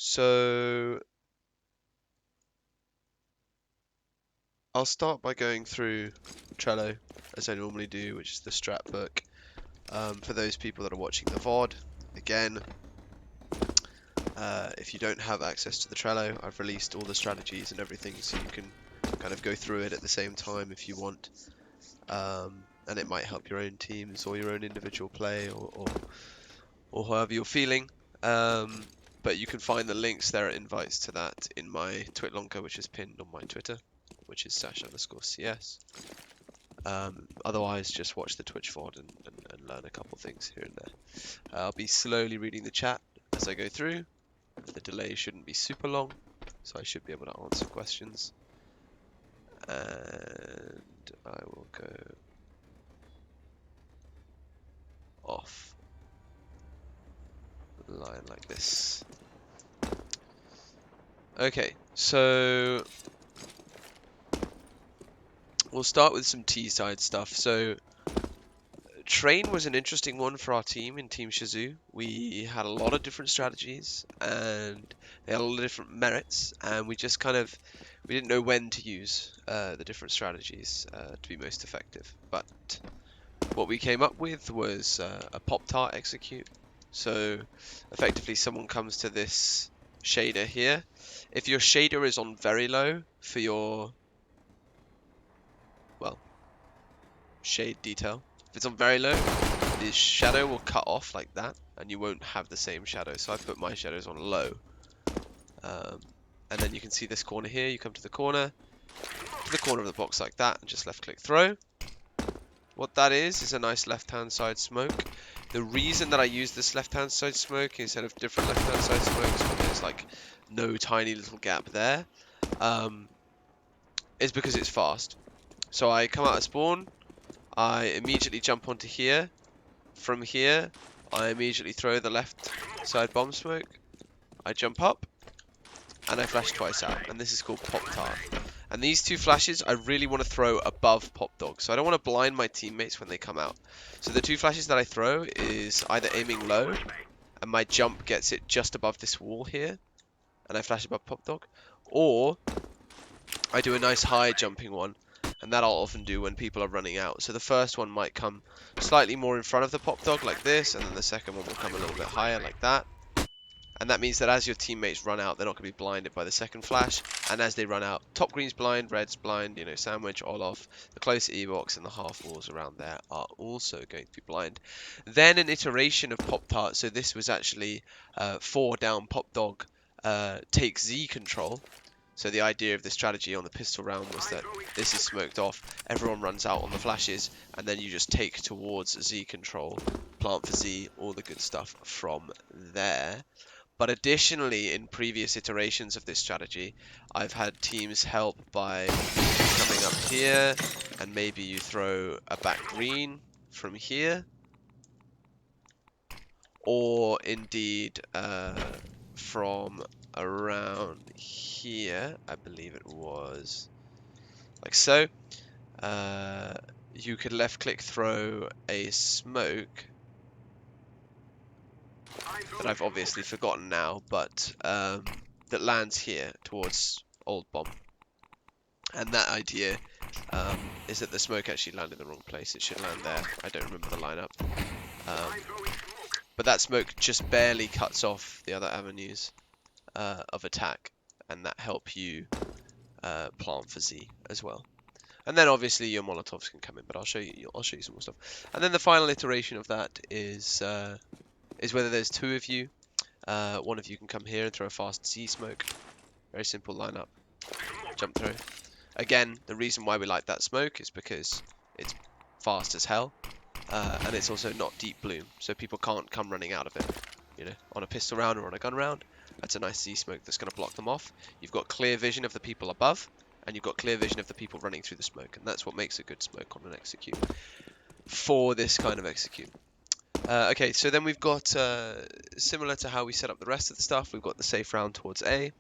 So I'll start by going through Trello, as I normally do, which is the strat book. For those people that are watching the VOD, again, if you don't have access to the Trello, I've released all the strategies and everything, so you can kind of go through it at the same time if you want. And it might help your own teams or your own individual play, or however you're feeling. But you can find the links there, invites to that, in my TwitLonker, which is pinned on my Twitter, which is /_CS. Otherwise, just watch the Twitch VOD and learn a couple things here and there. I'll be slowly reading the chat as I go through. The delay shouldn't be super long, so I should be able to answer questions. And I will go off line like this. Okay, so we'll start with some T-side stuff. So Train was an interesting one for our team in Team Shazoo. We had a lot of different strategies and they had a lot of different merits, and we just we didn't know when to use the different strategies to be most effective. But what we came up with was a Pop-Tart execute. So effectively someone comes to this shader here. If your shader is on very low for your, well, shade detail, if it's on very low, the shadow will cut off like that, and you won't have the same shadow. So I've put my shadows on low. And then you can see this corner here. You come to the corner of the box like that, and just left click throw. What that is a nice left-hand side smoke. The reason that I use this left-hand side smoke instead of different left-hand side smokes, when there's like no tiny little gap there, is because it's fast. So I come out of spawn, I immediately jump onto here. From here, I immediately throw the left side bomb smoke. I jump up, and I flash twice out, and this is called Pop-Tart. And these two flashes, I really want to throw above Pop Dog, so I don't want to blind my teammates when they come out. So the two flashes that I throw is either aiming low, and my jump gets it just above this wall here, and I flash above Pop Dog, or I do a nice high jumping one, and that I'll often do when people are running out. So the first one might come slightly more in front of the Pop Dog like this, and then the second one will come a little bit higher like that. And that means that as your teammates run out, they're not going to be blinded by the second flash. And as they run out, top green's blind, red's blind, you know, sandwich, Olaf, the close E-box and the half walls around there are also going to be blind. Then an iteration of Pop-Tart. So this was actually 4 down Pop Dog takes Z control. So the idea of the strategy on the pistol round was that this is smoked off, everyone runs out on the flashes, and then you just take towards Z control, plant for Z, all the good stuff from there. But additionally, in previous iterations of this strategy, I've had teams help by coming up here, and maybe you throw a back green from here, or indeed from around here, I believe it was, like so. You could left click throw a smoke that I've obviously forgotten now, but that lands here towards Old Bomb. And that idea is that the smoke actually landed in the wrong place. It should land there. I don't remember the lineup. But that smoke just barely cuts off the other avenues of attack, and that help you plant for Z as well. And then obviously your Molotovs can come in, but I'll show you some more stuff. And then the final iteration of that is whether there's two of you. One of you can come here and throw a fast Z smoke. Very simple lineup. Jump throw. Again, the reason why we like that smoke is because it's fast as hell, and it's also not deep bloom, so people can't come running out of it. You know, on a pistol round or on a gun round, that's a nice Z smoke that's going to block them off. You've got clear vision of the people above, and you've got clear vision of the people running through the smoke, and that's what makes a good smoke on an execute for this kind of execute. Okay, so then we've got, similar to how we set up the rest of the stuff, we've got the safe round towards A.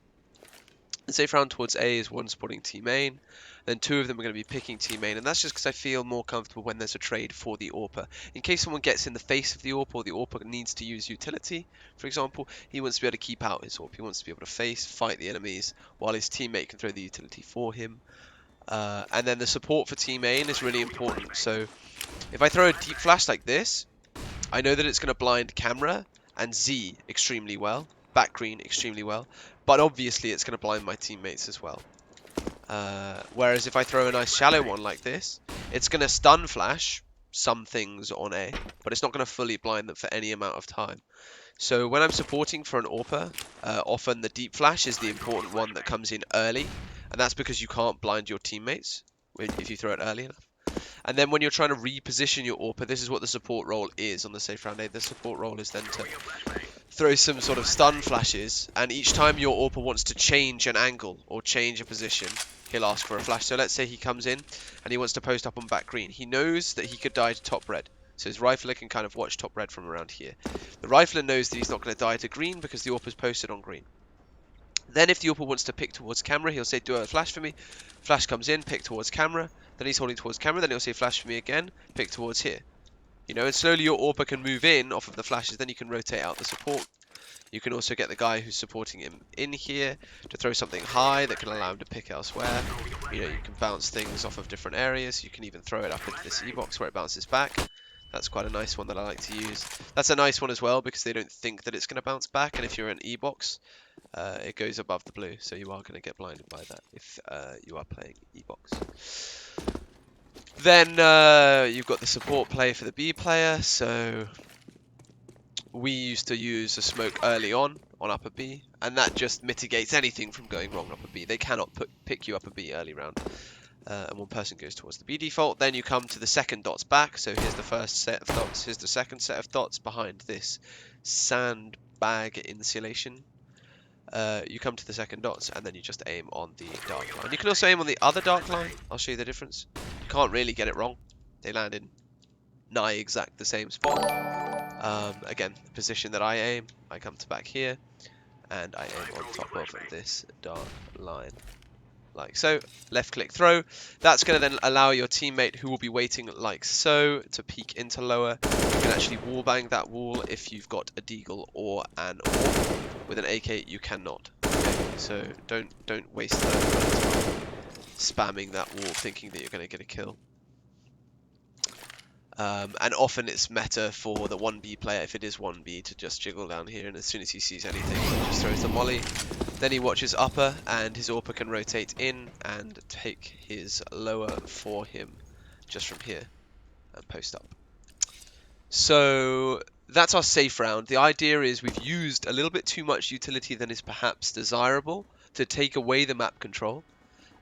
The safe round towards A is one supporting T main, then 2 of them are going to be picking team main, and that's just because I feel more comfortable when there's a trade for the AWPer. In case someone gets in the face of the AWPer, or the AWPer needs to use utility, for example, he wants to be able to keep out his AWP. He wants to be able to fight the enemies, while his teammate can throw the utility for him. And then the support for team main is really important. So if I throw a deep flash like this, I know that it's going to blind camera and Z extremely well, back green extremely well, but obviously it's going to blind my teammates as well. Whereas if I throw a nice shallow one like this, it's going to stun flash some things on A, but it's not going to fully blind them for any amount of time. So when I'm supporting for an AWPer, often the deep flash is the important one that comes in early, and that's because you can't blind your teammates if you throw it early enough. And then when you're trying to reposition your AWPer, this is what the support role is on the safe round A. The support role is then to throw some sort of stun flashes, and each time your AWPer wants to change an angle or change a position, he'll ask for a flash. So let's say he comes in and he wants to post up on back green. He knows that he could die to top red. So his rifler can kind of watch top red from around here. The rifler knows that he's not going to die to green because the AWPer's posted on green. Then if the AWPer wants to pick towards camera, he'll say, do a flash for me. Flash comes in, pick towards camera. Then he's holding towards camera. Then he'll say, flash for me again, pick towards here. You know, and slowly your AWPer can move in off of the flashes. Then you can rotate out the support. You can also get the guy who's supporting him in here to throw something high that can allow him to pick elsewhere. You know, you can bounce things off of different areas. You can even throw it up into this E-box where it bounces back. That's quite a nice one that I like to use. That's a nice one as well because they don't think that it's going to bounce back. And if you're an E-box, it goes above the blue. So you are going to get blinded by that if you are playing E-box. Then you've got the support play for the B player. So we used to use a smoke early on upper B, and that just mitigates anything from going wrong upper B. They cannot pick you upper B early round. And one person goes towards the B default. Then you come to the second dots back. So here's the first set of dots. Here's the second set of dots behind this sandbag insulation. You come to the second dots, and then you just aim on the dark line. You can also aim on the other dark line. I'll show you the difference. You can't really get it wrong. They land in nigh exact the same spot. Again, the position that I aim, I come to back here, and I aim on top of this dark line. Like so, left click throw. That's going to then allow your teammate who will be waiting like so to peek into lower. You can actually wallbang that wall if you've got a deagle or an AWP. With an AK you cannot. Okay? So don't waste time spamming that wall thinking that you're going to get a kill. And often it's meta for the 1B player, if it is 1B, to just jiggle down here, and as soon as he sees anything, he just throws the molly. Then he watches upper, and his AWPer can rotate in and take his lower for him just from here and post up. So that's our safe round. The idea is we've used a little bit too much utility than is perhaps desirable to take away the map control.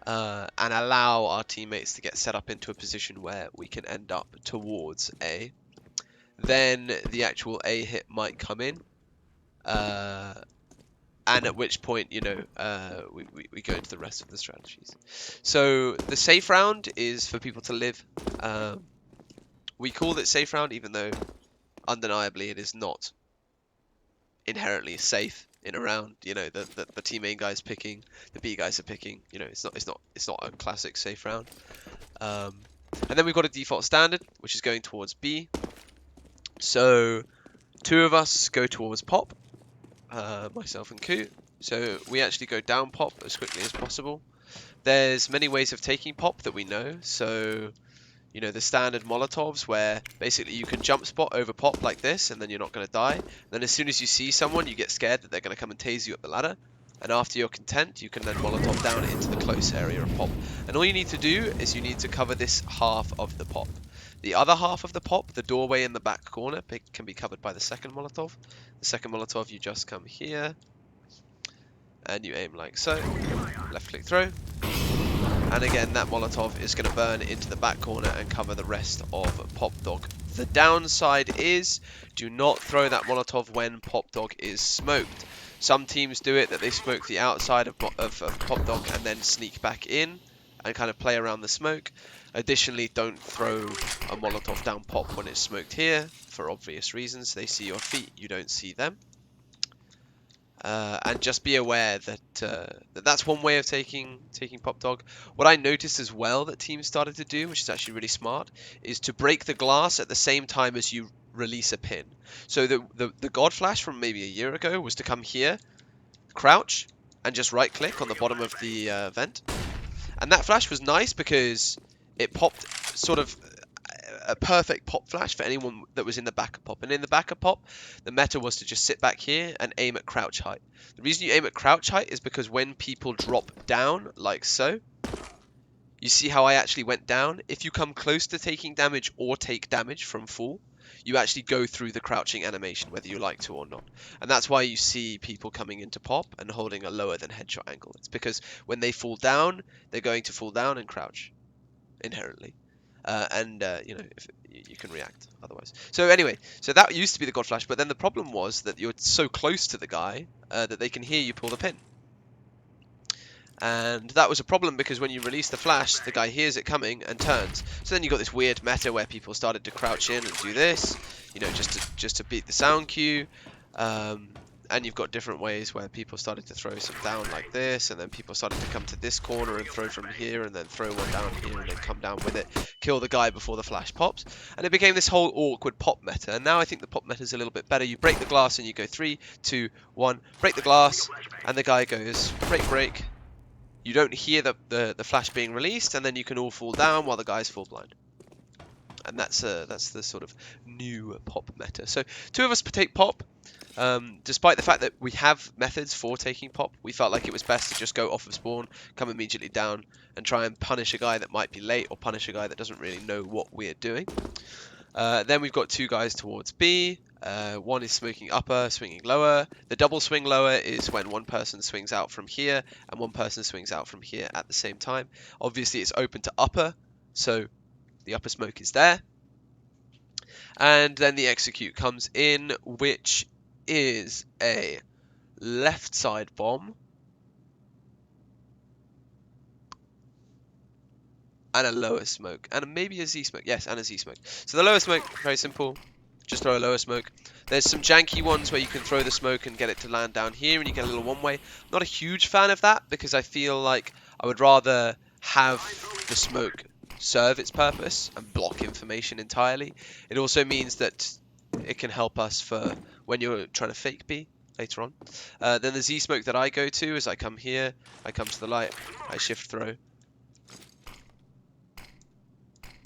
And allow our teammates to get set up into a position where we can end up towards A. Then the actual A hit might come in, and at which point, you know, we go into the rest of the strategies. So the safe round is for people to live. We call it safe round, even though undeniably it is not inherently safe in a round. You know, the team A guys picking, the B guys are picking. You know, it's not a classic safe round. And then we've got a default standard, which is going towards B. So 2 of us go towards pop, myself and Ku. So we actually go down pop as quickly as possible. There's many ways of taking pop that we know. So, you know, the standard Molotovs where basically you can jump spot over pop like this and then you're not going to die. And then as soon as you see someone, you get scared that they're going to come and tase you up the ladder. And after you're content, you can then Molotov down into the close area of pop. And all you need to do is you need to cover this half of the pop. The other half of the pop, the doorway in the back corner, can be covered by the second Molotov. The second Molotov, you just come here and you aim like so. Left click throw. And again, that Molotov is going to burn into the back corner and cover the rest of Pop Dog. The downside is, do not throw that Molotov when Pop Dog is smoked. Some teams do it that they smoke the outside of Pop Dog and then sneak back in and kind of play around the smoke. Additionally, don't throw a Molotov down Pop when it's smoked here, for obvious reasons. They see your feet, you don't see them. And just be aware that that's one way of taking Pop Dog. What I noticed as well that teams started to do, which is actually really smart, is to break the glass at the same time as you release a pin. So the God Flash from maybe a year ago was to come here, crouch, and just right click on the bottom of the vent. And that flash was nice because it popped sort of a perfect pop flash for anyone that was in the backup pop. And in the backup pop, the meta was to just sit back here and aim at crouch height. The reason you aim at crouch height is because when people drop down, like so, you see how I actually went down? If you come close to taking damage or take damage from full, you actually go through the crouching animation, whether you like to or not. And that's why you see people coming into pop and holding a lower than headshot angle. It's because when they fall down, they're going to fall down and crouch, inherently. You know, if you can react otherwise. So anyway, so that used to be the God Flash, but then the problem was that you're so close to the guy that they can hear you pull the pin. And that was a problem because when you release the flash, the guy hears it coming and turns. So then you got this weird meta where people started to crouch in and do this, you know, just to beat the sound cue. And you've got different ways where people started to throw some down like this, and then people started to come to this corner and throw from here, and then throw one down here and then come down with it, kill the guy before the flash pops. And it became this whole awkward pop meta. And now I think the pop meta is a little bit better. You break the glass and you go 3, 2, 1, break the glass, and the guy goes break, break. You don't hear the flash being released, and then you can all fall down while the guys fall blind. And that's the sort of new pop meta. So 2 of us take pop. Despite the fact that we have methods for taking pop, we felt like it was best to just go off of spawn, come immediately down, and try and punish a guy that might be late, or punish a guy that doesn't really know what we're doing. Then we've got 2 guys towards B. One is smoking upper, swinging lower. The double swing lower is when one person swings out from here and one person swings out from here at the same time. Obviously it's open to upper, so the upper smoke is there. And then the execute comes in, which is a left side bomb and a lower smoke, and maybe a Z smoke. Yes, and a Z smoke. So the lower smoke, very simple. Just throw a lower smoke. There's some janky ones where you can throw the smoke and get it to land down here and you get a little one way. Not a huge fan of that because I feel like I would rather have the smoke serve its purpose and block information entirely. It also means that it can help us for when you're trying to fake B later on. Then the Z smoke that I go to is I come here, I come to the light, I shift throw.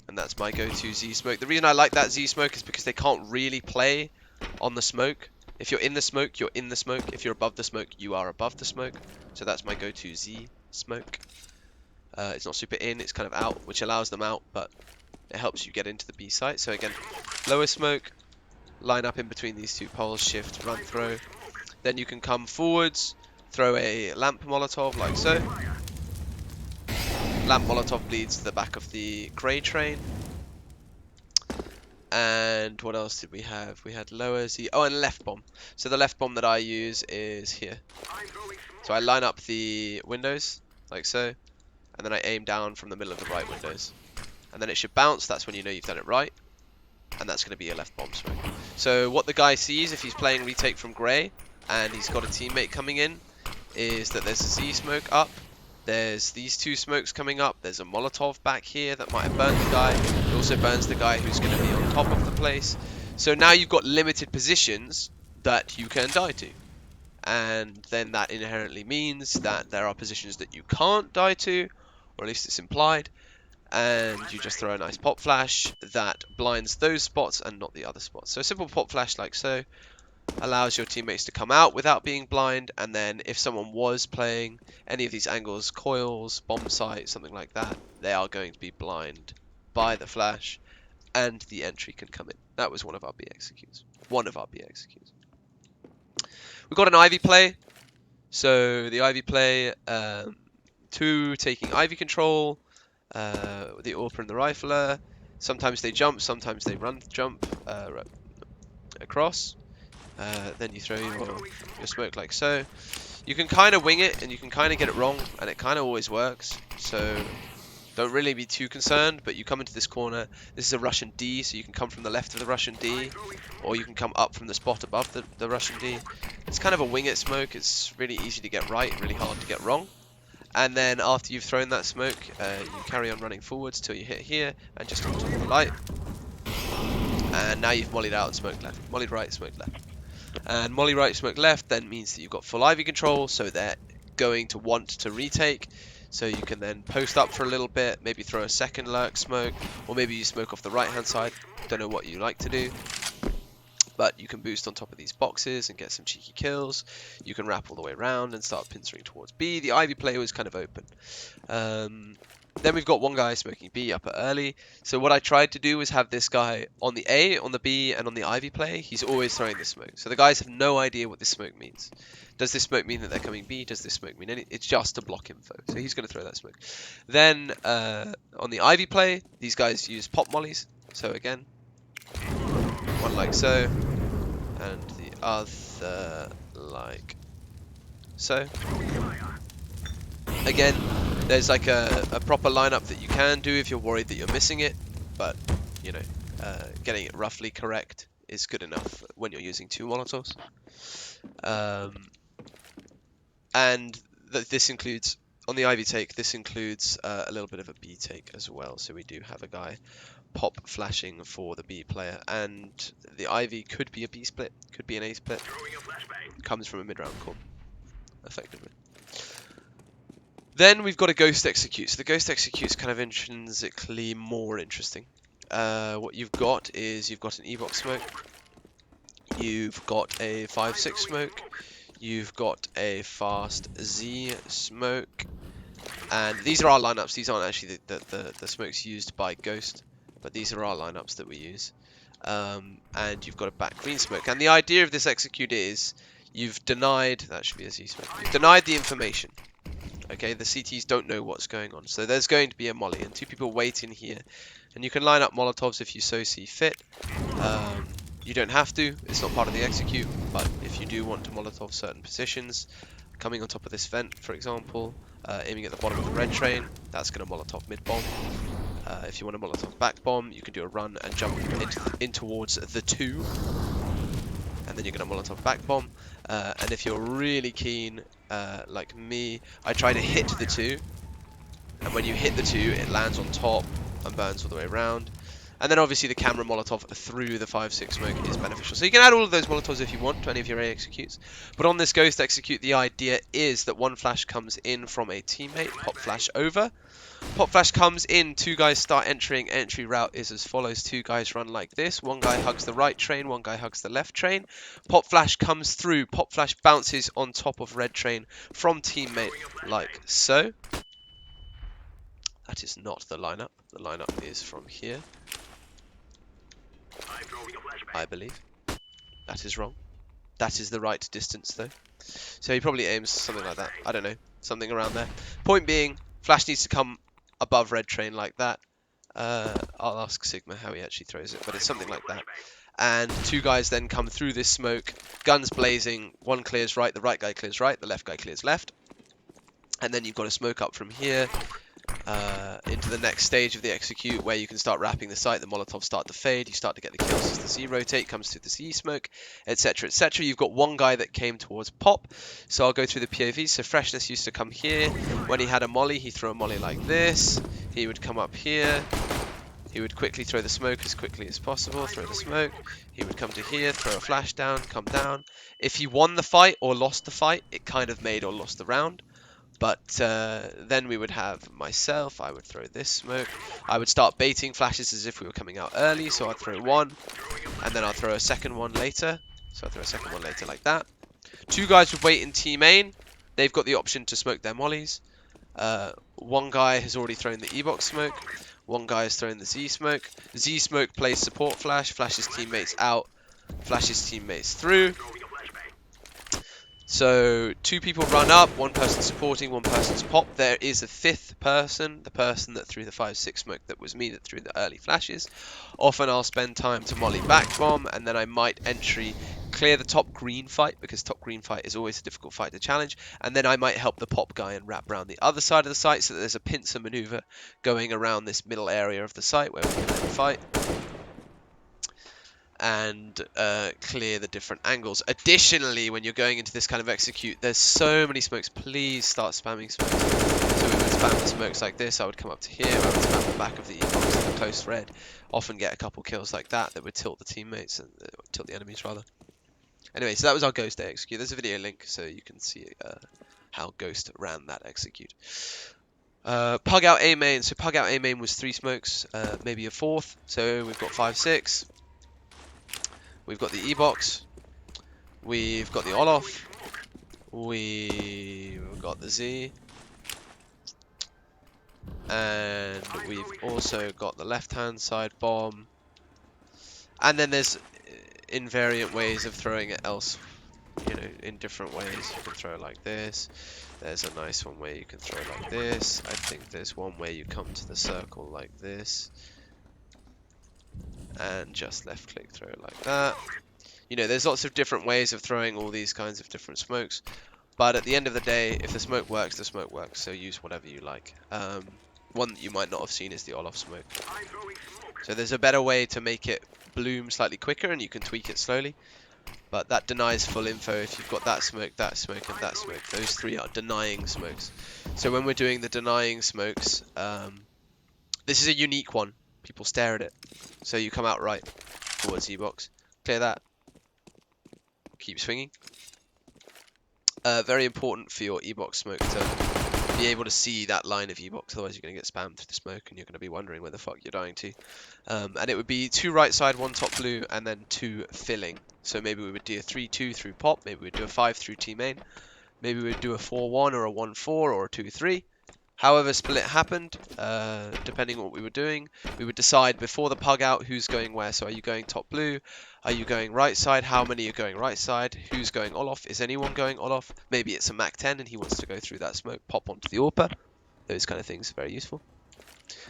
And that's my go-to Z smoke. The reason I like that Z smoke is because they can't really play on the smoke. If you're in the smoke, you're in the smoke. If you're above the smoke, you are above the smoke. So that's my go-to Z smoke. It's not super in, it's kind of out, which allows them out, but it helps you get into the B site. So again, lower smoke, line up in between these 2 poles, shift, run, throw. Then you can come forwards, throw a lamp Molotov like so. Lamp Molotov leads to the back of the grey train. And what else did we have? We had lower Z. Oh, and left bomb. So the left bomb that I use is here. So I line up the windows like so, and then I aim down from the middle of the right windows. And then it should bounce. That's when you know you've done it right. And that's going to be a left bomb smoke. So what the guy sees if he's playing retake from grey and he's got a teammate coming in is that there's a Z smoke up. There's these 2 smokes coming up. There's a Molotov back here that might have burned the guy. It also burns the guy who's going to be on top of the place. So now you've got limited positions that you can die to. And then that inherently means that there are positions that you can't die to, or at least it's implied. And you just throw a nice pop flash that blinds those spots and not the other spots. So a simple pop flash like so allows your teammates to come out without being blind, and then if someone was playing any of these angles, coils, bomb site, something like that, they are going to be blind by the flash and the entry can come in. That was one of our B executes. One of our B executes. We've got an Ivy play. So the Ivy play, 2 taking Ivy control, the AWPer and the Rifler. Sometimes they jump, sometimes they run jump across. Then you throw your smoke like so. You can kind of wing it and you can kind of get it wrong, and it kind of always works. So Don't really be too concerned, but you come into this corner. This is a Russian D, so you can come from the left of the Russian D, or you can come up from the spot above the Russian D. It's kind of a wing it smoke. It's really easy to get right, really hard to get wrong. And then after you've thrown that smoke, you carry on running forwards till you hit here, and just on top of the light. And now you've mollied out and smoked left. Mollied right, smoked left. And molly right, smoke left then means that you've got full Ivy control, so they're going to want to retake. So you can then post up for a little bit, maybe throw a second lurk smoke, or maybe you smoke off the right hand side. Don't know what you like to do. But you can boost on top of these boxes and get some cheeky kills. You can wrap all the way around and start pincering towards B. The Ivy play was kind of open. Then we've got one guy smoking B up early. So what I tried to do was have this guy on the A, on the B, and on the Ivy play. He's always throwing this smoke. So the guys have no idea what this smoke means. Does this smoke mean that they're coming B? Does this smoke mean anything? It's just to block info. So he's going to throw that smoke. Then on the Ivy play, these guys use pop mollies. So again, one like so, and the other like so. Again, there's like a proper lineup that you can do if you're worried that you're missing it, but you know, getting it roughly correct is good enough when you're using 2 Molotovs. And this includes, on the Ivy take, this includes a little bit of a B take as well. So we do have a guy pop flashing for the B player, and the Ivy could be a B split, could be an A split. Comes from a mid-round call, effectively. Then we've got a Ghost Execute. So the Ghost Execute is kind of intrinsically more interesting. What you've got is you've got an E-box smoke, you've got a 5-6 smoke, you've got a fast Z smoke, and these are our lineups. These aren't actually the smokes used by Ghost, but these are our lineups that we use. And you've got a back green smoke. And the idea of this execute is you've denied, that should be a Z smoke, you've denied the information. Okay, the CTs don't know what's going on. So there's going to be a molly and 2 people wait in here. And you can line up Molotovs if you so see fit. You don't have to, it's not part of the execute, but if you do want to Molotov certain positions, coming on top of this vent, for example, aiming at the bottom of the red train, that's going to Molotov mid-bomb. If you want to Molotov back bomb, you can do a run and jump in towards the 2. And then you're going to Molotov back bomb. And if you're really keen, like me, I try to hit the 2. And when you hit the 2, it lands on top and burns all the way around. And then obviously the camera Molotov through the 5-6 smoke is beneficial. So you can add all of those Molotovs if you want to any of your A executes. But on this Ghost execute, the idea is that one flash comes in from a teammate, pop flash over. Pop flash comes in, 2 guys start entering. Entry route is as follows: 2 guys run like this. 1 guy hugs the right train, 1 guy hugs the left train. Pop flash comes through. Pop flash bounces on top of red train from teammate like so. That is not the lineup. The lineup is from here, I believe. That is wrong. That is the right distance though. So he probably aims something like that. I don't know. Something around there. Point being, flash needs to come above red train like that. I'll ask Sigma how he actually throws it, but it's something like that. And 2 guys then come through this smoke, guns blazing. 1 clears right, the right guy clears right, the left guy clears left. And then you've got a smoke up from here into the next stage of the execute, where you can start wrapping the site. The Molotovs start to fade, you start to get the kills as the Z rotate comes through the Z smoke, etc, etc. You've got 1 guy that came towards pop, so I'll go through the POV. So Freshness used to come here. When he had a molly, he threw a molly like this. He would come up here, he would quickly throw the smoke as quickly as possible, throw the smoke. He would come to here, throw a flash down, come down. If he won the fight or lost the fight, it kind of made or lost the round. But then we would have myself, I would throw this smoke. I would start baiting flashes as if we were coming out early, so I'd throw 1, and then I'll throw a second one later. So I'll throw a second one later like that. 2 guys would wait in team main. They've got the option to smoke their mollies. 1 guy has already thrown the E-box smoke. 1 guy has thrown the Z smoke. Z smoke plays support flash, flashes teammates out, flashes teammates through. So 2 people run up, 1 person supporting, 1 person's pop. There is a 5th person, the person that threw the 5-6 smoke, that was me, that threw the early flashes. Often I'll spend time to molly back bomb, and then I might entry clear the top green fight, because top green fight is always a difficult fight to challenge, and then I might help the pop guy and wrap around the other side of the site so that there's a pincer maneuver going around this middle area of the site where we can then fight and clear the different angles. Additionally, when you're going into this kind of execute, there's so many smokes. Please start spamming smokes. So we would spam the smokes like this. I would come up to here. I would spam the back of the E-box in the close red. Often get a couple kills like that would tilt the teammates and tilt the enemies rather. Anyway, so that was our Ghost A execute. There's a video link so you can see how Ghost ran that execute. Pug out A main. So pug out A main was 3 smokes, maybe a 4th. So we've got 5, 6. We've got the E-box, we've got the Olof, we've got the Z, and we've also got the left-hand side bomb. And then there's invariant ways of throwing it else, you know, in different ways. You can throw it like this. There's a nice one where you can throw it like this. I think there's one where you come to the circle like this. And just left click throw it like that. You know, there's lots of different ways of throwing all these kinds of different smokes. But at the end of the day, if the smoke works, the smoke works. So use whatever you like. One that you might not have seen is the Olof smoke. So there's a better way to make it bloom slightly quicker, and you can tweak it slowly. But that denies full info if you've got that smoke, and that smoke. Those 3 are denying smokes. So when we're doing the denying smokes, this is a unique one. People stare at it. So you come out right towards E-box. Clear that. Keep swinging. Very important for your E-box smoke to be able to see that line of E-box. Otherwise you're going to get spammed through the smoke and you're going to be wondering where the fuck you're dying to. And it would be 2 right side, 1 top blue, and then 2 filling. So maybe we would do a 3-2 through pop. Maybe we'd do a 5 through T main. Maybe we'd do a 4-1 or a 1-4 or a 2-3. However split happened, depending on what we were doing, we would decide before the pug out who's going where. So are you going top blue? Are you going right side? How many are going right side? Who's going Olof? Is anyone going Olof? Maybe it's a Mac 10 and he wants to go through that smoke, pop onto the AWPer. Those kind of things are very useful.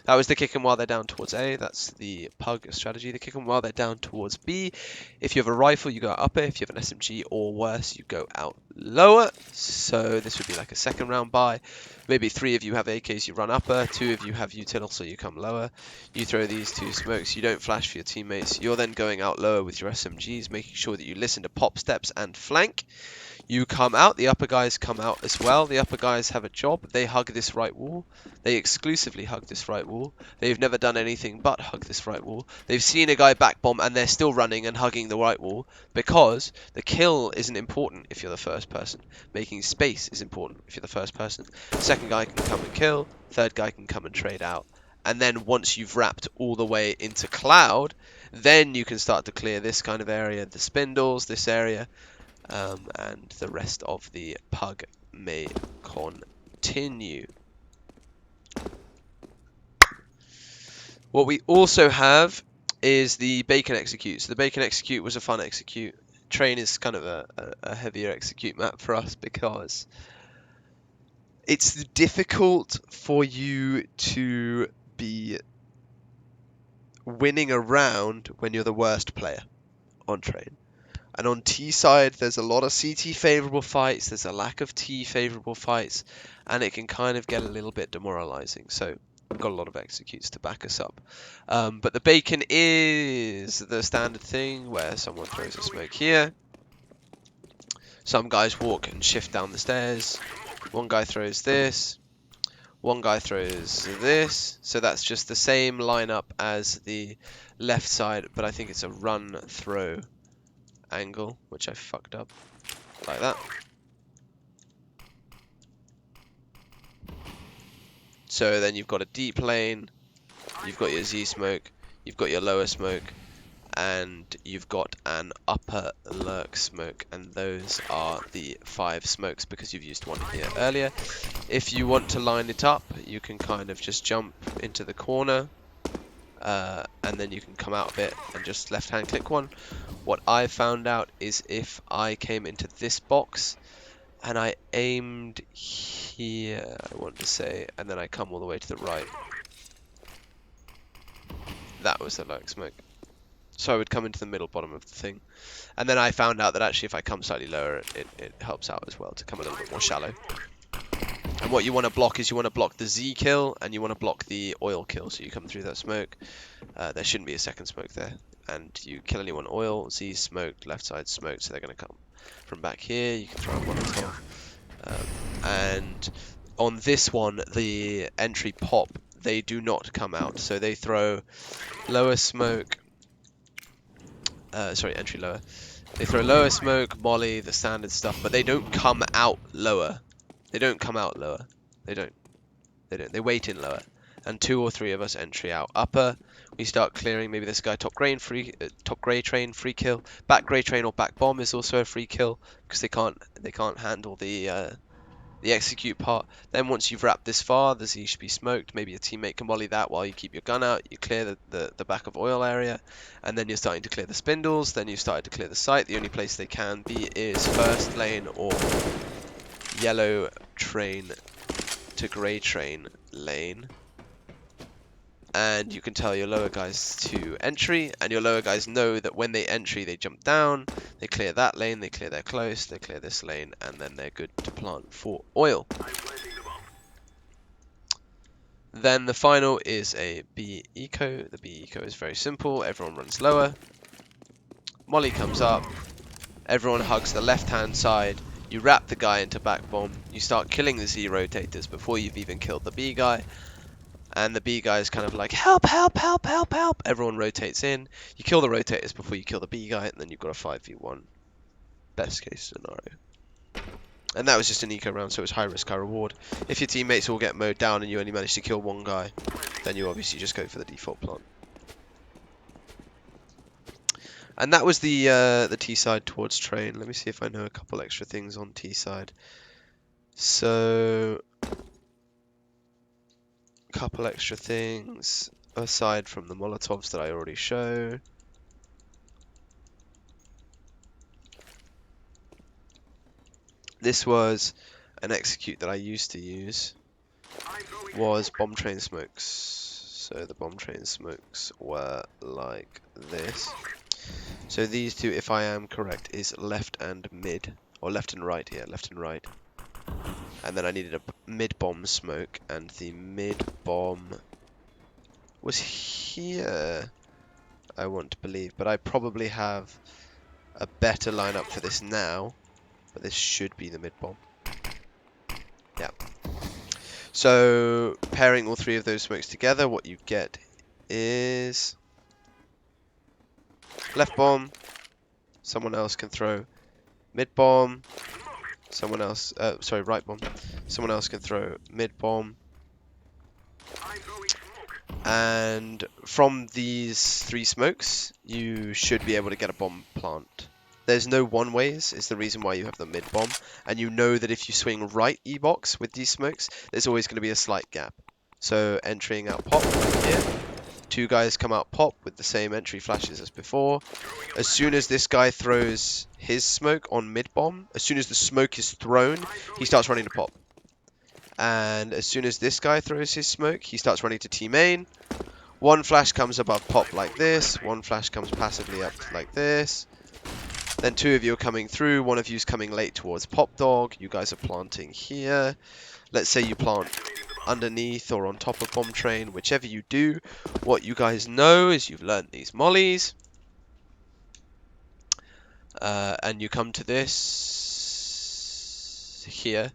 That was the kick them while they're down towards A. That's the pug strategy. The kick them while they're down towards B. If you have a rifle, you go out upper. If you have an SMG or worse, you go out lower. So this would be like a second round buy. Maybe 3 of you have AKs, you run upper. 2 of you have util, so you come lower. You throw these 2 smokes. You don't flash for your teammates. You're then going out lower with your SMGs, making sure that you listen to pop steps and flank. You come out, the upper guys come out as well. The upper guys have a job. They hug this right wall. They exclusively hug this right wall. They've never done anything but hug this right wall. They've seen a guy back bomb and they're still running and hugging the right wall because the kill isn't important if you're the first person. Making space is important if you're the first person. Second guy can come and kill. Third guy can come and trade out. And then once you've wrapped all the way into cloud, then you can start to clear this kind of area, the spindles, this area. And the rest of the pug may continue. What we also have is the bacon execute. So the bacon execute was a fun execute. Train is kind of a heavier execute map for us because it's difficult for you to be winning a round when you're the worst player on train. And on T side, there's a lot of CT favourable fights, there's a lack of T favourable fights, and it can kind of get a little bit demoralising. So we've got a lot of executes to back us up. But the bacon is the standard thing where someone throws a smoke here. Some guys walk and shift down the stairs. One guy throws this. One guy throws this. So that's just the same lineup as the left side, but I think it's a run throw angle, which I fucked up like that. So then you've got a deep lane, you've got your Z smoke, you've got your lower smoke, and you've got an upper lurk smoke, and those are the 5 smokes because you've used one here earlier. If you want to line it up, you can kind of just jump into the corner, and then you can come out a bit and just left hand click one. What I found out is if I came into this box and I aimed here, I want to say, and then I come all the way to the right, that was the lurk smoke. So I would come into the middle bottom of the thing. And then I found out that actually if I come slightly lower, it helps out as well to come a little bit more shallow. And what you want to block is you want to block the Z kill and you want to block the oil kill. So you come through that smoke. There shouldn't be a second smoke there. And you kill anyone oil, Z smoked, left side smoked, so they're going to come from back here. You can throw one on top. And on this one, the entry pop, they do not come out. So they throw lower smoke. Sorry, entry lower. They throw lower smoke, molly, the standard stuff, but they don't come out lower. They don't come out lower. They don't. They don't. They wait in lower. And 2 or 3 of us entry out upper. We start clearing. Maybe this guy top grey train free kill. Back grey train or back bomb is also a free kill because they can't handle the execute part. Then once you've wrapped this far, the Z should be smoked. Maybe your teammate can volley that while you keep your gun out. You clear the back of oil area, and then you're starting to clear the spindles. Then you've started to clear the site. The only place they can be is first lane or yellow train to grey train lane. And you can tell your lower guys to entry, and your lower guys know that when they entry, they jump down, they clear that lane, they clear their close, they clear this lane, and then they're good to plant for oil. Then the final is a B eco. The B eco is very simple. Everyone runs lower. Molly comes up. Everyone hugs the left-hand side. You wrap the guy into back bomb. You start killing the Z rotators before you've even killed the B guy. And the B guy is kind of like, help, help, help, help, help. Everyone rotates in. You kill the rotators before you kill the B guy, and then you've got a 5v1. Best case scenario. And that was just an eco round, so it was high risk, high reward. If your teammates all get mowed down and you only manage to kill one guy, then you obviously just go for the default plant. And that was the T side towards train. Let me see if I know a couple extra things on T side. So, couple extra things aside from the Molotovs that I already showed. This was an execute that I used to use, was bomb train smokes. So the bomb train smokes were like this. So these two, if I am correct, is left and mid, or left and right, yeah, left and right. And then I needed a mid bomb smoke, and the mid bomb was here, I want to believe, but I probably have a better lineup for this now, but this should be the mid bomb. Yeah. So pairing all 3 of those smokes together, what you get is left bomb, someone else can throw mid bomb, someone else, sorry, right bomb, someone else can throw mid bomb, and from these 3 smokes, you should be able to get a bomb plant. There's no one ways, is the reason why you have the mid bomb, and you know that if you swing right E-box with these smokes, there's always going to be a slight gap. So entering out pop here, 2 guys come out pop with the same entry flashes as before. As soon as this guy throws his smoke on mid bomb, as soon as the smoke is thrown, he starts running to pop. And as soon as this guy throws his smoke, he starts running to T main. 1 flash comes above pop like this, 1 flash comes passively up like this. Then 2 of you are coming through, 1 of you is coming late towards pop dog. You guys are planting here. Let's say you plant underneath or on top of bomb train, whichever you do. What you guys know is you've learned these mollies. And you come to this here,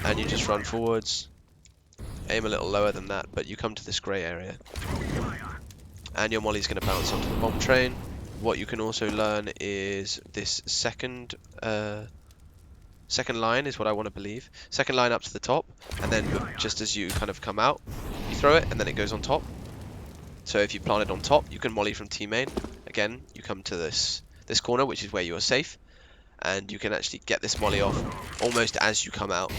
and you just run forwards. Aim a little lower than that, but you come to this grey area. And your molly's going to bounce onto the bomb train. What you can also learn is this second line is what I want to believe. Second line up to the top, and then just as you kind of come out, you throw it, and then it goes on top. So if you plant it on top, you can molly from T main. Again, you come to this corner, which is where you are safe, and you can actually get this molly off almost as you come out.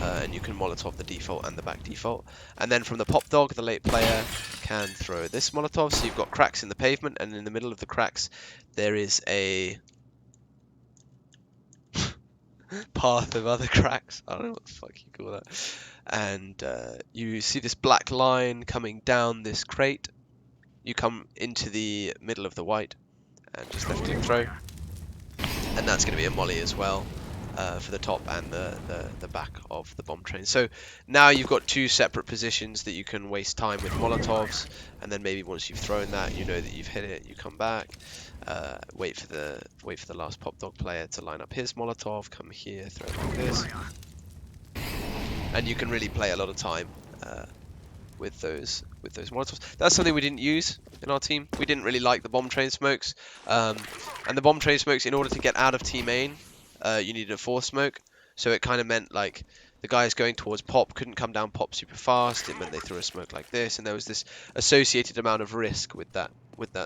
And you can Molotov the default and the back default. And then from the pop dog, the late player can throw this Molotov. So you've got cracks in the pavement, and in the middle of the cracks, there is a path of other cracks. I don't know what the fuck you call that. And you see this black line coming down this crate. you come into the middle of the white and just left click throw, and that's going to be a molly as well for the top and the back of the bomb train. So now you've got two separate positions that you can waste time with Molotovs, and then maybe once you've thrown that, you know that you've hit it, you come back, wait for the last pop dog player to line up his Molotov, come here, throw it like this, and you can really play a lot of time with those Molotovs. That's something we didn't use in our team. We didn't really like the bomb train smokes, and the bomb train smokes, in order to get out of team main, you needed a force smoke. So it kind of meant like the guys going towards pop couldn't come down pop super fast. It meant they threw a smoke like this, and there was this associated amount of risk with that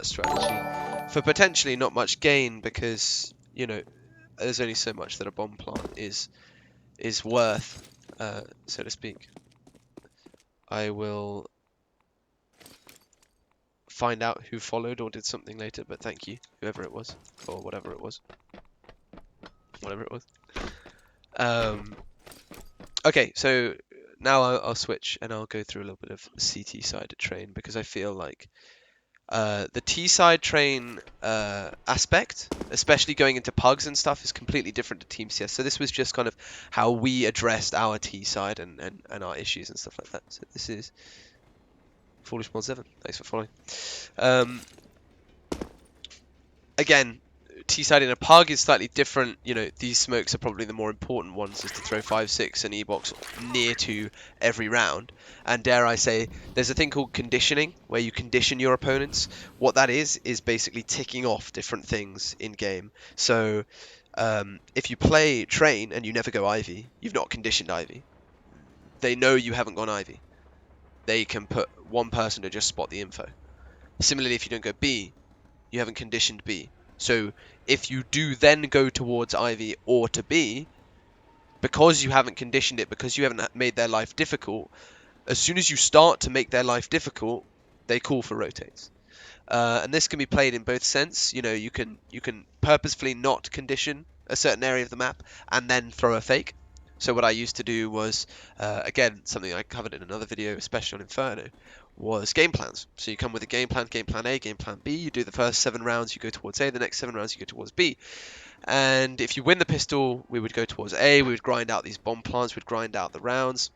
strategy for potentially not much gain, because you know there's only so much that a bomb plant is worth, so to speak. I will find out who followed or did something later, but thank you, whoever it was, or whatever it was. Okay, so now I'll switch and I'll go through a little bit of CT side train, because I feel like the T side train aspect, especially going into pugs and stuff, is completely different to Team CS. So this was just kind of how we addressed our T side and our issues and stuff like that. So this is Foolish Mod 7. Thanks for following. Again, T-side in a pug is slightly different. You know, these smokes are probably the more important ones, is to throw 5-6 and E-box near to every round. And dare I say, there's a thing called conditioning, where you condition your opponents. What that is basically ticking off different things in game. So if you play train and you never go Ivy, you've not conditioned Ivy. They know you haven't gone Ivy. They can put one person to just spot the info. Similarly, if you don't go B, you haven't conditioned B. So if you do then go towards Ivy or to B, because you haven't conditioned it, because you haven't made their life difficult, as soon as you start to make their life difficult, they call for rotates. And this can be played in both sense. You know, you can purposefully not condition a certain area of the map and then throw a fake. So what I used to do was, again, something I covered in another video, especially on Inferno, was game plans. So you come with a game plan A, game plan B, you do the first 7 rounds, you go towards A, the next 7 rounds you go towards B. And if you win the pistol, we would go towards A, we would grind out these bomb plants, we'd grind out the rounds.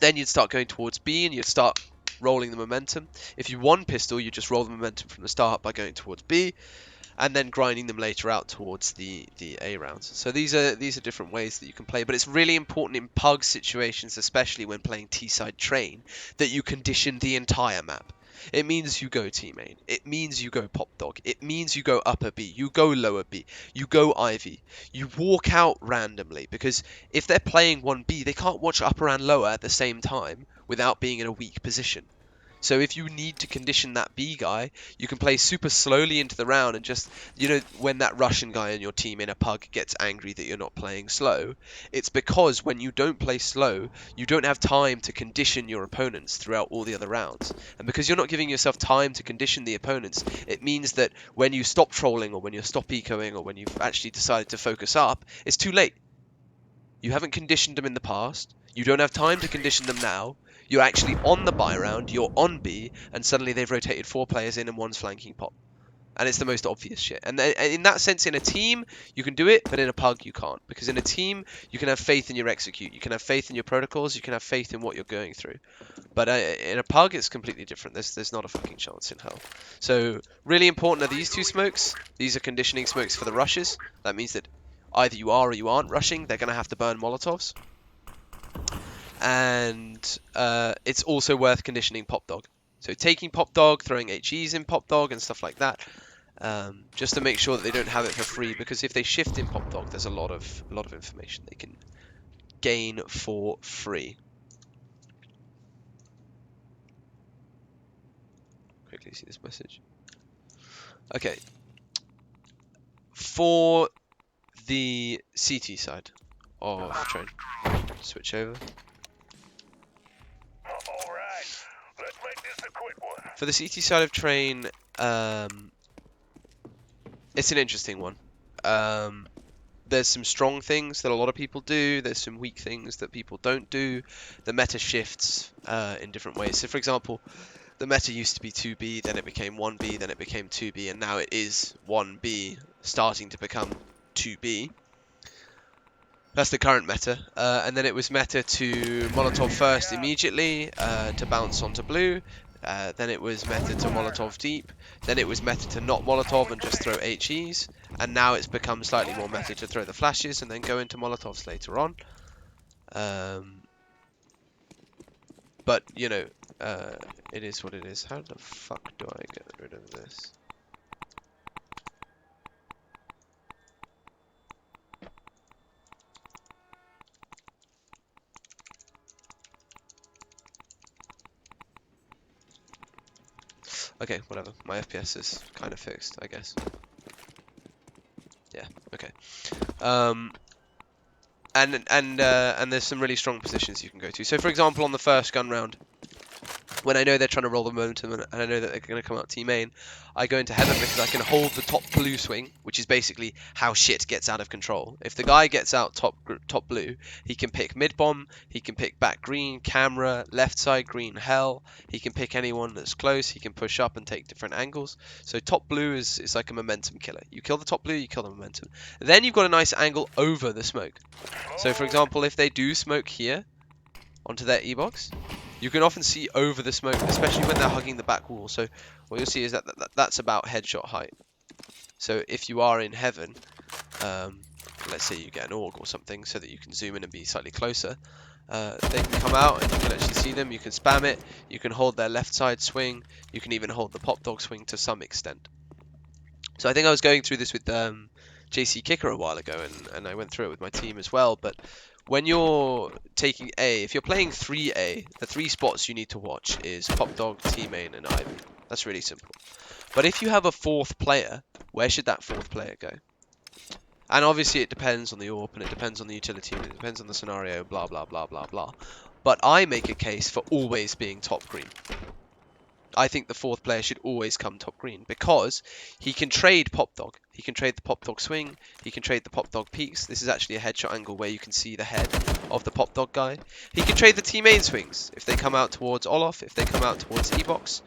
Then you'd start going towards B and you'd start rolling the momentum. If you won pistol, you just roll the momentum from the start by going towards B, and then grinding them later out towards the A rounds. So these are different ways that you can play, but it's really important in pug situations, especially when playing T-side train, that you condition the entire map. It means you go T main. It means you go pop dog. It means you go upper B. You go lower B. You go Ivy. You walk out randomly, because if they're playing 1B, they can't watch upper and lower at the same time without being in a weak position. So if you need to condition that B guy, you can play super slowly into the round and just, you know, when that Russian guy in your team in a pug gets angry that you're not playing slow, it's because when you don't play slow, you don't have time to condition your opponents throughout all the other rounds. And because you're not giving yourself time to condition the opponents, it means that when you stop trolling, or when you stop ecoing, or when you've actually decided to focus up, it's too late. You haven't conditioned them in the past. You don't have time to condition them now. You're actually on the buy round, you're on B, and suddenly they've rotated 4 players in and one's flanking pop. And it's the most obvious shit. And in that sense, in a team, you can do it, but in a pug, you can't. Because in a team, you can have faith in your execute. You can have faith in your protocols. You can have faith in what you're going through. But in a pug, it's completely different. There's not a fucking chance in hell. So really important are these two smokes. These are conditioning smokes for the rushes. That means that either you are or you aren't rushing. They're going to have to burn Molotovs. And it's also worth conditioning Pop Dog. So taking Pop Dog, throwing HEs in Pop Dog and stuff like that, just to make sure that they don't have it for free. Because if they shift in Pop Dog, there's a lot of information they can gain for free. Quickly see this message. Okay. For the CT side of train, switch over. For the CT side of train, it's an interesting one. There's some strong things that a lot of people do. There's some weak things that people don't do. The meta shifts in different ways. So, for example, the meta used to be 2B, then it became 1B, then it became 2B, and now it is 1B, starting to become 2B. That's the current meta. And then it was meta to Molotov first immediately, to bounce onto blue. Then it was meta to Molotov deep. Then it was meta to not Molotov and just throw HEs. And now it's become slightly more meta to throw the flashes and then go into Molotovs later on. But, you know, it is what it is. How the fuck do I get rid of this? Okay, whatever. My FPS is kind of fixed, I guess. Yeah, okay. And there's some really strong positions you can go to. So, for example, on the first gun round, when I know they're trying to roll the momentum and I know that they're going to come out team main, I go into heaven because I can hold the top blue swing, which is basically how shit gets out of control. If the guy gets out top blue, he can pick mid bomb, he can pick back green, camera, left side green, hell. He can pick anyone that's close. He can push up and take different angles. So top blue is like a momentum killer. You kill the top blue, you kill the momentum. Then you've got a nice angle over the smoke. So for example, if they do smoke here onto their E-box, you can often see over the smoke, especially when they're hugging the back wall. So what you'll see is that's about headshot height. So if you are in heaven, let's say you get an AUG or something so that you can zoom in and be slightly closer, they can come out and you can actually see them. You can spam it, you can hold their left side swing, you can even hold the pop dog swing to some extent. So I think I was going through this with JC Kicker a while ago, and I went through it with my team as well, but when you're taking A, if you're playing 3A, the 3 spots you need to watch is Pop Dog, T-Main, and Ivy. That's really simple. But if you have a 4th player, where should that 4th player go? And obviously it depends on the AWP, and it depends on the utility, and it depends on the scenario, blah, blah, blah, blah, blah. But I make a case for always being top green. I think the 4th player should always come top green because he can trade Pop Dog. He can trade the Pop Dog swing. He can trade the Pop Dog peaks. This is actually a headshot angle where you can see the head of the Pop Dog guy. He can trade the T-main swings. If they come out towards Olof, if they come out towards E-box,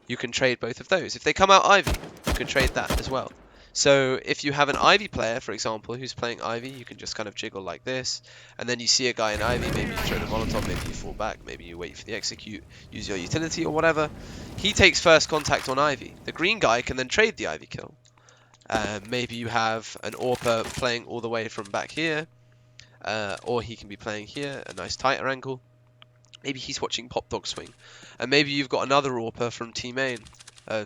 you can trade both of those. If they come out Ivy, you can trade that as well. So if you have an Ivy player, for example, who's playing Ivy, you can just kind of jiggle like this, and then you see a guy in Ivy, maybe you throw the Molotov, maybe you fall back, maybe you wait for the execute, use your utility or whatever. He takes first contact on Ivy. The green guy can then trade the Ivy kill. Maybe you have an AWPer playing all the way from back here, or he can be playing here, a nice tighter angle. Maybe he's watching Pop Dog swing, and maybe you've got another AWPer from T-main,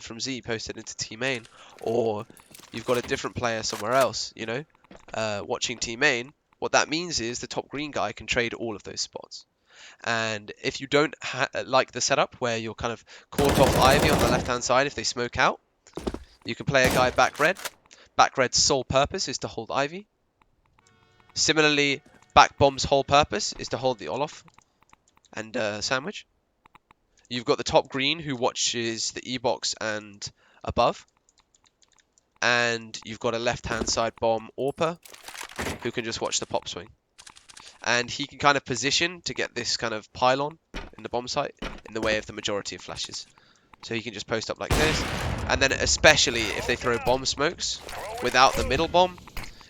from Z posted into T-main, or you've got a different player somewhere else, you know, watching T-main. What that means is the top green guy can trade all of those spots. And if you don't like the setup where you're kind of caught off Ivy on the left-hand side if they smoke out, you can play a guy back red. Back red's sole purpose is to hold Ivy. Similarly, back bomb's whole purpose is to hold the Olof and sandwich. You've got the top green who watches the E-box and above. And you've got a left-hand side bomb AWPer who can just watch the pop swing. And he can kind of position to get this kind of pylon in the bomb site in the way of the majority of flashes. So he can just post up like this. And then especially if they throw bomb smokes without the middle bomb,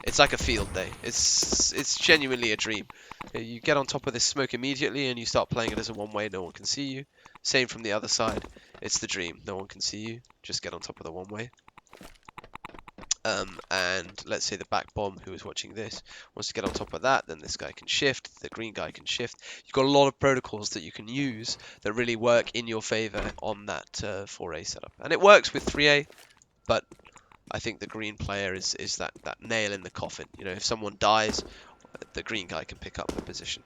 it's like a field day. It's genuinely a dream. You get on top of this smoke immediately and you start playing it as a one-way, no one can see you. Same from the other side. It's the dream. No one can see you. Just get on top of the one-way. And let's say the back bomb who is watching this wants to get on top of that, then this guy can shift, the green guy can shift. You've got a lot of protocols that you can use that really work in your favor on that 4A setup. And it works with 3A, but I think the green player is that nail in the coffin. You know, if someone dies, the green guy can pick up the position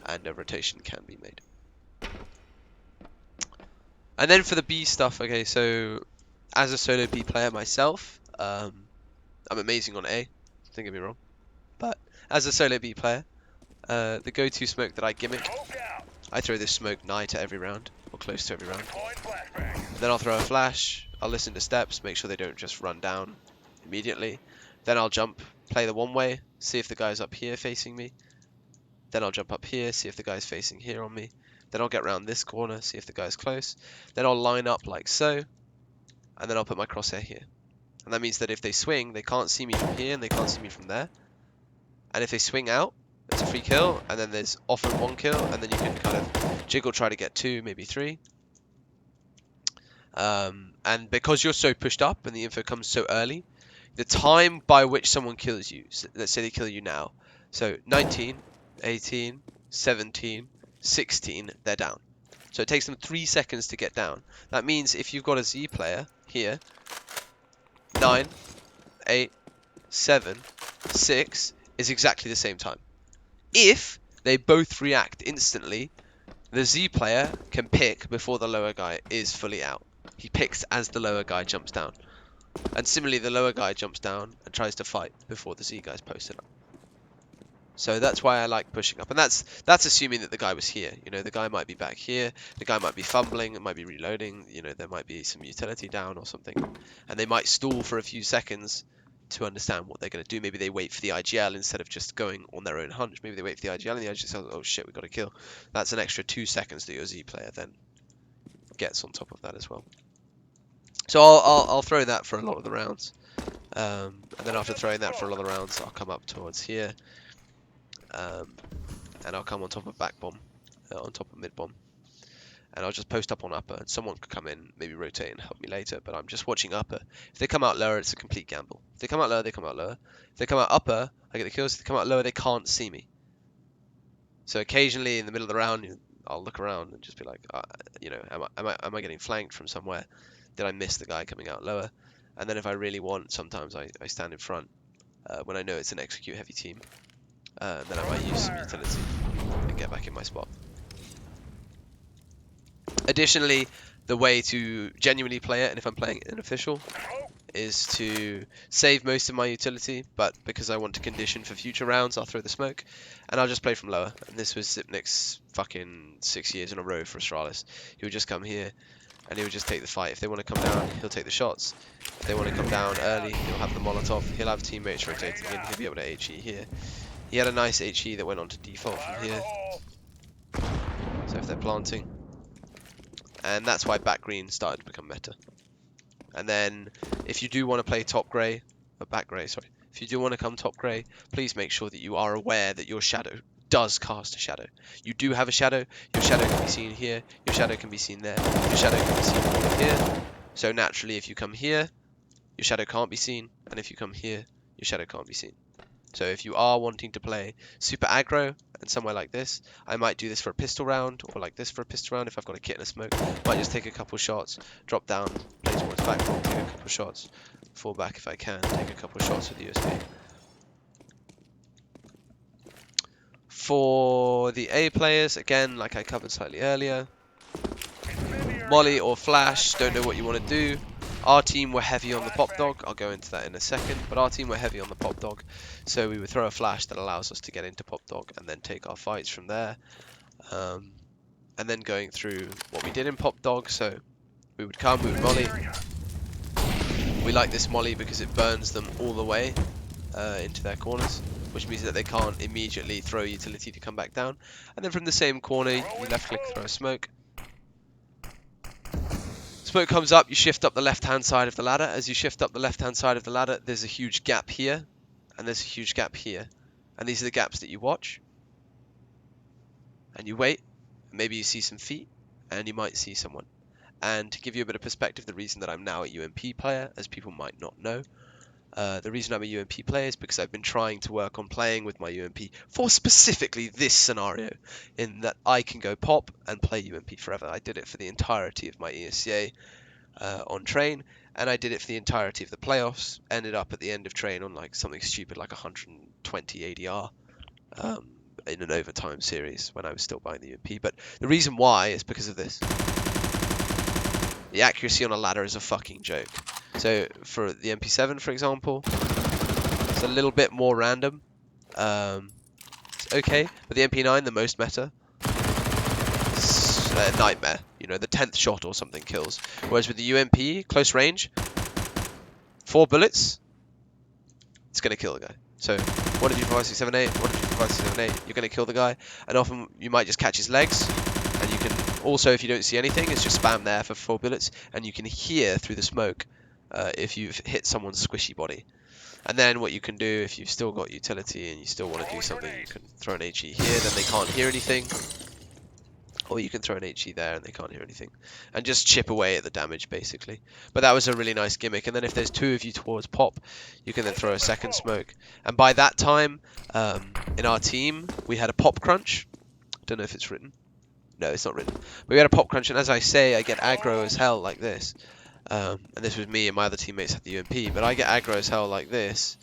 and a rotation can be made. And then for the B stuff, okay, so as a solo B player myself, I'm amazing on A, don't get me wrong, but as a solo B player, the go-to smoke that I gimmick, I throw this smoke nigh to every round, or close to every round. Then I'll throw a flash, I'll listen to steps, make sure they don't just run down immediately. Then I'll jump, play the one way, see if the guy's up here facing me. Then I'll jump up here, see if the guy's facing here on me. Then I'll get around this corner, see if the guy's close. Then I'll line up like so, and then I'll put my crosshair here. And that means that if they swing, they can't see me from here and they can't see me from there. And if they swing out, it's a free kill, and then there's often 1 kill, and then you can kind of jiggle, try to get 2, maybe 3. And because you're so pushed up and the info comes so early, the time by which someone kills you, so let's say they kill you now, so 19, 18, 17, 16, they're down. So it takes them 3 seconds to get down. That means if you've got a Z player here, 9, 8, 7, 6 is exactly the same time. If they both react instantly, the Z player can pick before the lower guy is fully out. He picks as the lower guy jumps down. And similarly, the lower guy jumps down and tries to fight before the Z guy's posted up. So that's why I like pushing up. And that's assuming that the guy was here. You know, the guy might be back here. The guy might be fumbling. It might be reloading. You know, there might be some utility down or something. And they might stall for a few seconds to understand what they're going to do. Maybe they wait for the IGL instead of just going on their own hunch. Maybe they wait for the IGL and the IGL says, oh shit, we got to kill. That's an extra 2 seconds that your Z player then gets on top of that as well. So I'll throw that for a lot of the rounds. And then after throwing that for a lot of the rounds, I'll come up towards here. And I'll come on top of back bomb, on top of mid bomb. And I'll just post up on upper, and someone could come in, maybe rotate and help me later, but I'm just watching upper. If they come out lower, it's a complete gamble. If they come out lower, they come out lower. If they come out upper, I get the kills. If they come out lower, they can't see me. So occasionally in the middle of the round, I'll look around and just be like, you know, am I getting flanked from somewhere? Did I miss the guy coming out lower? And then if I really want, sometimes I stand in front when I know it's an execute heavy team. And then I might use some utility and get back in my spot. Additionally, the way to genuinely play it, and if I'm playing it in official, is to save most of my utility, but because I want to condition for future rounds, I'll throw the smoke, and I'll just play from lower. And this was Zipnik's fucking 6 years in a row for Astralis. He would just come here, and he would just take the fight. If they want to come down, he'll take the shots. If they want to come down early, he'll have the Molotov. He'll have teammates rotating in. He'll be able to HE here. He had a nice HE that went on to default from here. So if they're planting. And that's why back green started to become meta. And then if you do want to play top grey, or back grey, sorry. If you do want to come top grey, please make sure that you are aware that your shadow does cast a shadow. You do have a shadow. Your shadow can be seen here. Your shadow can be seen there. Your shadow can be seen over here. So naturally, if you come here, your shadow can't be seen. And if you come here, your shadow can't be seen. So if you are wanting to play super aggro and somewhere like this, I might do this for a pistol round, or like this for a pistol round if I've got a kit and a smoke. Might just take a couple shots, drop down, play towards back, take a couple shots, fall back if I can, take a couple shots with the USB. For the A players, again, like I covered slightly earlier, molly or flash, don't know what you want to do. Our team were heavy on the pop dog. I'll go into that in a second. But our team were heavy on the pop dog. So we would throw a flash that allows us to get into pop dog and then take our fights from there. And then going through what we did in pop dog. So we would come, we would molly. We like this molly because it burns them all the way into their corners, which means that they can't immediately throw utility to come back down. And then from the same corner, you left click, throw a smoke. Smoke comes up, you shift up the left-hand side of the ladder. As you shift up the left-hand side of the ladder, there's a huge gap here, and there's a huge gap here. And these are the gaps that you watch. And you wait, maybe you see some feet, and you might see someone. And to give you a bit of perspective, the reason that I'm now a UMP player, as people might not know, the reason I'm a UMP player is because I've been trying to work on playing with my UMP for specifically this scenario, in that I can go pop and play UMP forever. I did it for the entirety of my ESCA on train, and I did it for the entirety of the playoffs. Ended up at the end of train on like something stupid like 120 ADR in an overtime series when I was still buying the UMP. But the reason why is because of this. The accuracy on a ladder is a fucking joke. So for the MP7, for example, it's a little bit more random. It's okay, but the MP9, the most meta, it's a nightmare. You know, the 10th shot or something kills. Whereas with the UMP, close range, 4 bullets, it's going to kill the guy. So 1, 2, 3, 4, 5, 6, 7, 8, 1, 2, 3, 4, 5, 6, 7, 8, you're going to kill the guy. And often you might just catch his legs, And you can also, if you don't see anything, it's just spam there for 4 bullets, and you can hear through the smoke if you've hit someone's squishy body. And then what you can do, if you've still got utility and you still want to do something, you can throw an HE here, then they can't hear anything. Or you can throw an HE there and they can't hear anything. And just chip away at the damage, basically. But that was a really nice gimmick. And then if there's 2 of you towards pop, you can then throw a second smoke. And by that time, in our team, we had a pop crunch. Don't know if it's written. No, it's not written. But we had a pop crunch, and as I say, I get aggro as hell like this. And this was me and my other teammates had the UMP. But I get aggro as hell like this.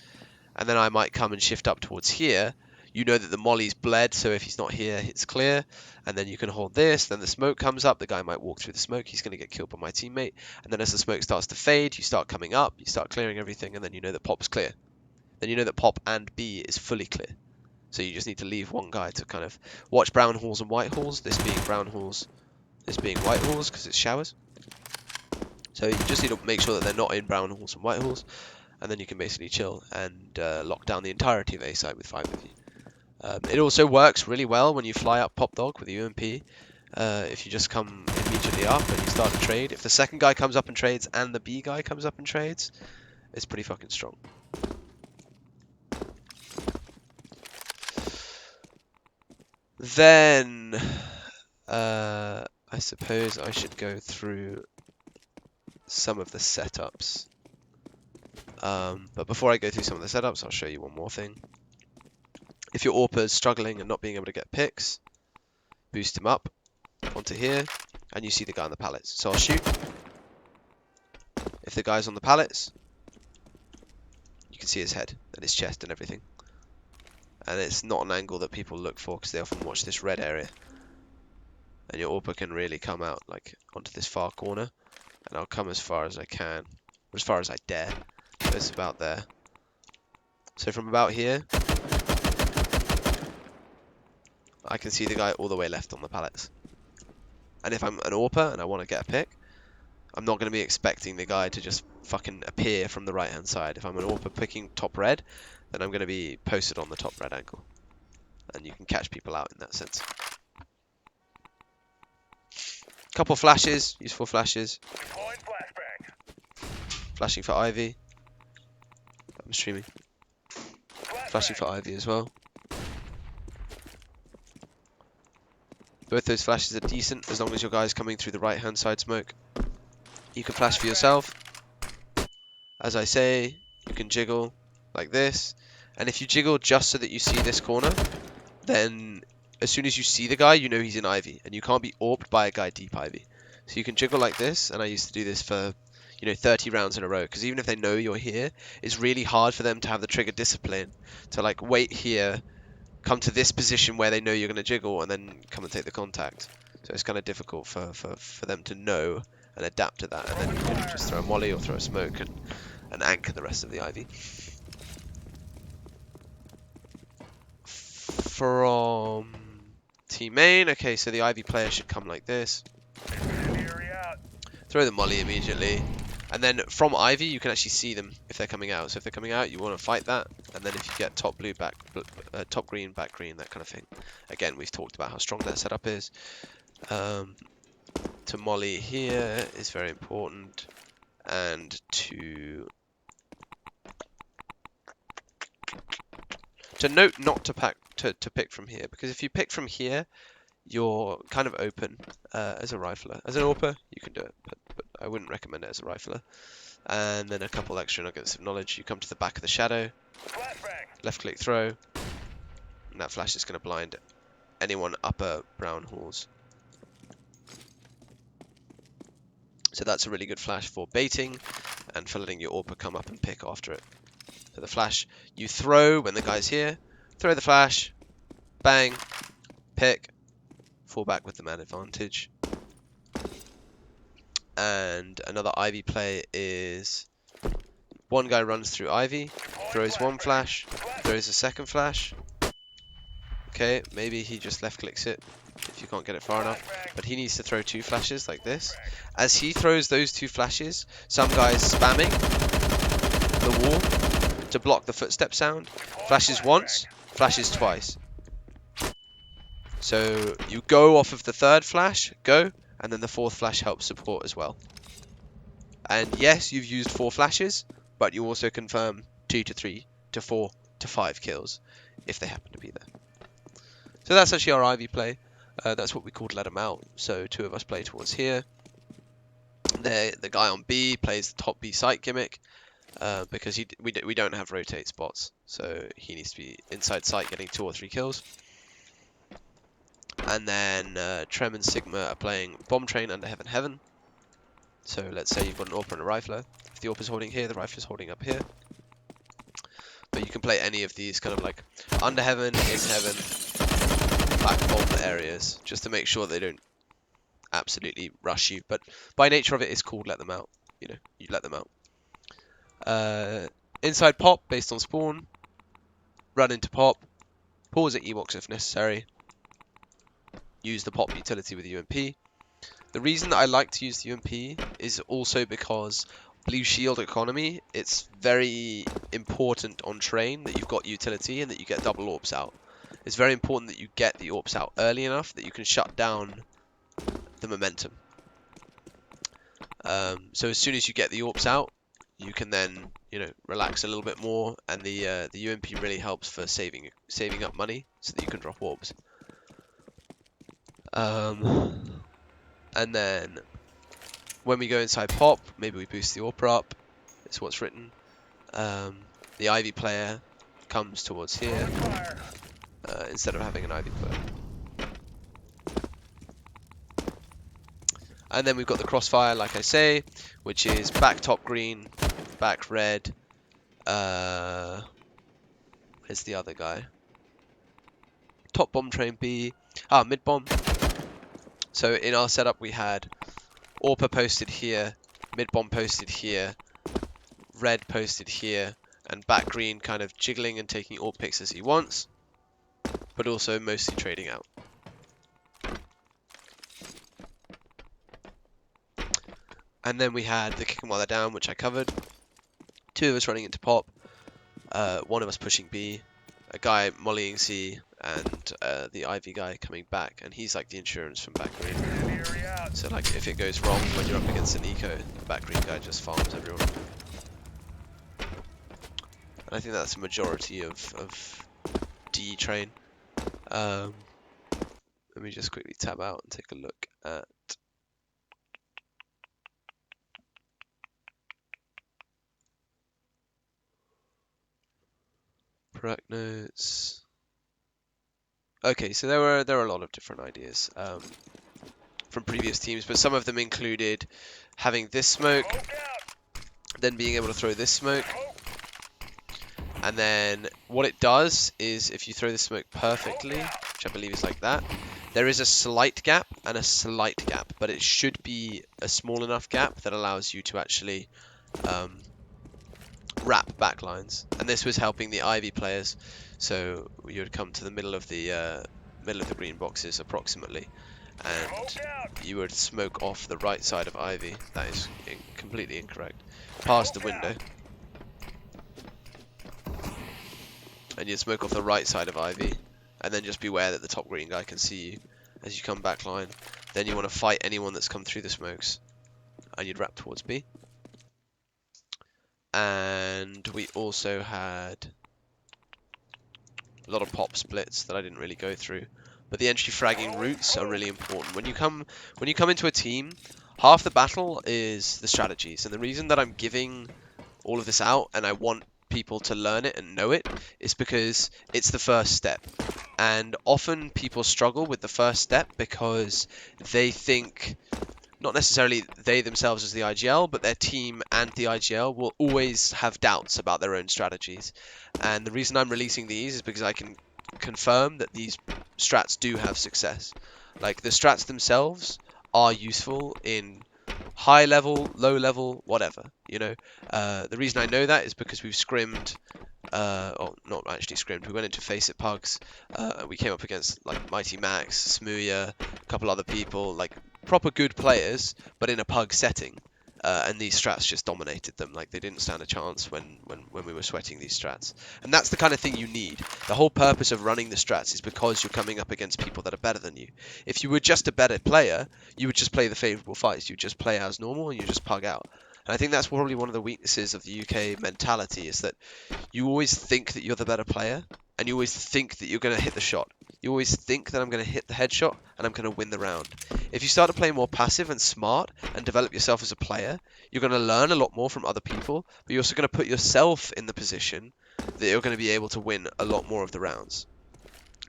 And then I might come and shift up towards here. You know that the molly's bled, so if he's not here, it's clear. And then you can hold this, then the smoke comes up, the guy might walk through the smoke, he's going to get killed by my teammate. And then as the smoke starts to fade, you start coming up, you start clearing everything, and then you know that pop's clear. Then you know that pop and B is fully clear. So you just need to leave one guy to kind of watch brown halls and white halls, this being brown halls, this being white halls, because it's showers. So you just need to make sure that they're not in brown halls and white halls, and then you can basically chill and lock down the entirety of A site with 5 of you. It also works really well when you fly up Pop Dog with a UMP. If you just come immediately up and you start to trade. If the second guy comes up and trades and the B guy comes up and trades, it's pretty fucking strong. Then, I suppose I should go through some of the setups. But before I go through some of the setups, I'll show you one more thing. If your AWP's struggling and not being able to get picks, boost him up onto here, and you see the guy on the pallets. So I'll shoot. If the guy's on the pallets, you can see his head and his chest and everything. And it's not an angle that people look for because they often watch this red area. And your AWP can really come out like onto this far corner. And I'll come as far as I can, or as far as I dare. So it's about there. So from about here, I can see the guy all the way left on the pallets. And if I'm an AWPer and I want to get a pick, I'm not going to be expecting the guy to just fucking appear from the right hand side. If I'm an AWPer picking top red, then I'm going to be posted on the top red angle. And you can catch people out in that sense. Couple flashes, useful flashes. Flashing for Ivy. I'm streaming. Flashing for Ivy as well. Both those flashes are decent as long as your guy's coming through the right hand side smoke. You can flash for yourself. As I say, you can jiggle like this. And if you jiggle just so that you see this corner, then as soon as you see the guy, you know he's in Ivy. And you can't be AWP'd by a guy deep Ivy. So you can jiggle like this, and I used to do this for, 30 rounds in a row. Because even if they know you're here, it's really hard for them to have the trigger discipline to like wait here, come to this position where they know you're going to jiggle, and then come and take the contact. So it's kind of difficult for them to know and adapt to that. And then you can just throw a molly or throw a smoke and anchor the rest of the Ivy. From team main, okay, so the Ivy player should come like this. Throw the molly immediately. And then from Ivy, you can actually see them if they're coming out. So if they're coming out, you want to fight that. And then if you get top blue, top green, back green, that kind of thing. Again, we've talked about how strong that setup is. To molly here is very important. And to note not to pick from here. Because if you pick from here, you're kind of open as a rifler. As an AWPer, you can do it, but I wouldn't recommend it as a rifler. And then a couple extra nuggets of knowledge. You come to the back of the shadow, left click throw, and that flash is going to blind anyone upper brown halls. So that's a really good flash for baiting and for letting your AWPer come up and pick after it. So the flash you throw when the guy's here, throw the flash, bang, pick, fall back with the man advantage. And another Ivy play is one guy runs through Ivy, throws one flash, throws a second flash. Okay, maybe he just left clicks it if you can't get it far enough, but he needs to throw 2 flashes like this. As he throws those 2 flashes, some guy's spamming the wall to block the footstep sound. Flashes once, flashes twice. So you go off of the third flash, go, and then the fourth flash helps support as well. And yes, you've used 4 flashes, but you also confirm 2 to 3 to 4 to 5 kills if they happen to be there. So that's actually our Ivy play. That's what we called let 'em out. So 2 of us play towards here. The guy on B plays the top B site gimmick because we don't have rotate spots, so he needs to be inside site getting 2 or 3 kills. And then Trem and Sigma are playing Bomb Train under Heaven Heaven. So let's say you've got an AWP and a Rifler. If the AWP is holding here, the Rifler is holding up here. But you can play any of these kind of like under Heaven, in Heaven, back bomb areas, just to make sure they don't absolutely rush you. But by nature of it, it's called let them out. You know, you let them out. Inside pop based on spawn. Run into pop. Pause at Ewoks if necessary. Use the pop utility with UMP. The reason that I like to use the UMP is also because Blue Shield economy, it's very important on train that you've got utility and that you get double AWPs out. It's very important that you get the AWPs out early enough that you can shut down the momentum. So as soon as you get the AWPs out, you can then, you know, relax a little bit more, and the UMP really helps for saving up money so that you can drop AWPs. And then when we go inside pop, maybe we boost the AWP up. It's what's written. The Ivy player comes towards here instead of having an Ivy player. And then we've got the crossfire, like I say, which is back top green, back red. Where's the other guy? Top bomb train B. Mid bomb. So in our setup we had AWP posted here, mid bomb posted here, red posted here, and back green kind of jiggling and taking AWP picks as he wants, but also mostly trading out. And then we had the kick 'em while they're down, which I covered. 2 of us running into pop, 1 of us pushing B, a guy mollying C, and the Ivy guy coming back, and he's like the insurance from back green. So like if it goes wrong when you're up against an eco, the back green guy just farms everyone. And I think that's a majority of D train. Let me just quickly tab out and take a look at Prac notes. Okay, so there were a lot of different ideas from previous teams, but some of them included having this smoke, then being able to throw this smoke, and then what it does is if you throw the smoke perfectly, which I believe is like that, there is a slight gap and a slight gap, but it should be a small enough gap that allows you to actually wrap backlines. And this was helping the Ivy players, so you would come to the middle of the green boxes approximately, and you would smoke off the right side of Ivy. That is completely incorrect. Past the window. And you'd smoke off the right side of Ivy, and then just beware that the top green guy can see you as you come back line. Then you want to fight anyone that's come through the smokes, and you'd wrap towards B. And we also had a lot of pop splits that I didn't really go through. But the entry fragging routes are really important. When you come into a team, half the battle is the strategies. And the reason that I'm giving all of this out and I want people to learn it and know it is because it's the first step. And often people struggle with the first step because they think, not necessarily they themselves as the IGL, but their team and the IGL will always have doubts about their own strategies. And the reason I'm releasing these is because I can confirm that these strats do have success. Like, the strats themselves are useful in high level, low level, whatever, you know. The reason I know that is because we've scrimmed, not actually scrimmed, we went into Face It Pugs, we came up against like Mighty Max, Smooya, a couple other people, like proper good players, but in a pug setting. and these strats just dominated them. Like, they didn't stand a chance when we were sweating these strats. And that's the kind of thing you need. The whole purpose of running the strats is because you're coming up against people that are better than you. If you were just a better player, you would just play the favourable fights. You would just play as normal and you just pug out. And I think that's probably one of the weaknesses of the UK mentality, is that you always think that you're the better player, and you always think that you're going to hit the shot. You always think that I'm going to hit the headshot and I'm going to win the round. If you start to play more passive and smart and develop yourself as a player, you're going to learn a lot more from other people, but you're also going to put yourself in the position that you're going to be able to win a lot more of the rounds.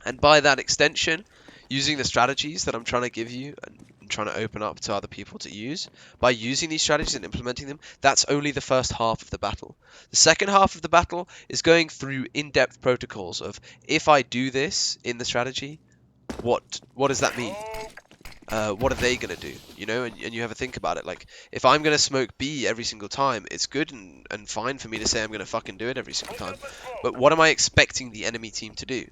And by that extension, using the strategies that I'm trying to give you and trying to open up to other people to use, by using these strategies and implementing them, that's only the first half of the battle. The second half of the battle is going through in-depth protocols of, if I do this in the strategy, what does that mean? What are they going to do? You know, and you have a think about it. Like, if I'm going to smoke B every single time, it's good and fine for me to say I'm going to fucking do it every single time. But what am I expecting the enemy team to do?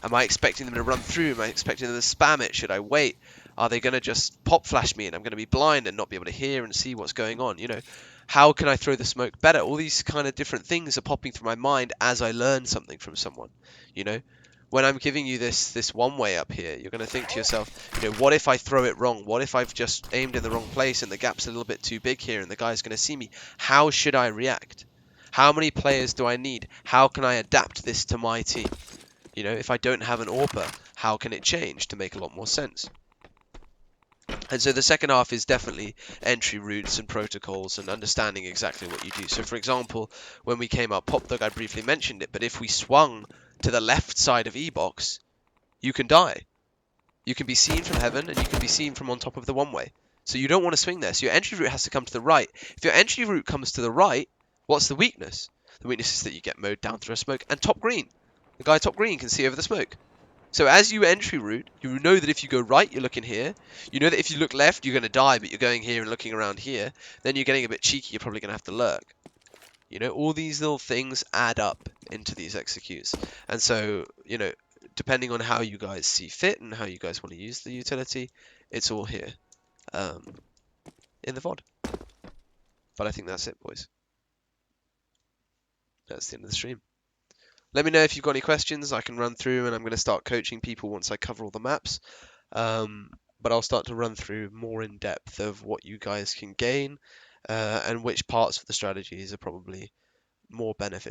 Am I expecting them to run through? Am I expecting them to spam it? Should I wait? Are they going to just pop flash me and I'm going to be blind and not be able to hear and see what's going on? You know, how can I throw the smoke better? All these kind of different things are popping through my mind as I learn something from someone, you know? When I'm giving you this one way up here, you're going to think to yourself, you know, what if I throw it wrong? What if I've just aimed in the wrong place and the gap's a little bit too big here and the guy's going to see me? How should I react? How many players do I need? How can I adapt this to my team? You know, if I don't have an AWPer, how can it change to make a lot more sense? And so the second half is definitely entry routes and protocols and understanding exactly what you do. So for example, when we came up Pop Dog, I briefly mentioned it, but if we swung to the left side of E-Box, you can die. You can be seen from heaven and you can be seen from on top of the one-way. So you don't want to swing there. So your entry route has to come to the right. If your entry route comes to the right, what's the weakness? The weakness is that you get mowed down through a smoke. And top green. The guy top green can see over the smoke. So as you entry route, you know that if you go right, you're looking here. You know that if you look left, you're going to die, but you're going here and looking around here. Then you're getting a bit cheeky. You're probably going to have to lurk. You know, all these little things add up into these executes. And so, you know, depending on how you guys see fit and how you guys want to use the utility, it's all here in the VOD. But I think that's it, boys. That's the end of the stream. Let me know if you've got any questions. I can run through, and I'm going to start coaching people once I cover all the maps. But I'll start to run through more in depth of what you guys can gain and which parts of the strategies are probably more beneficial.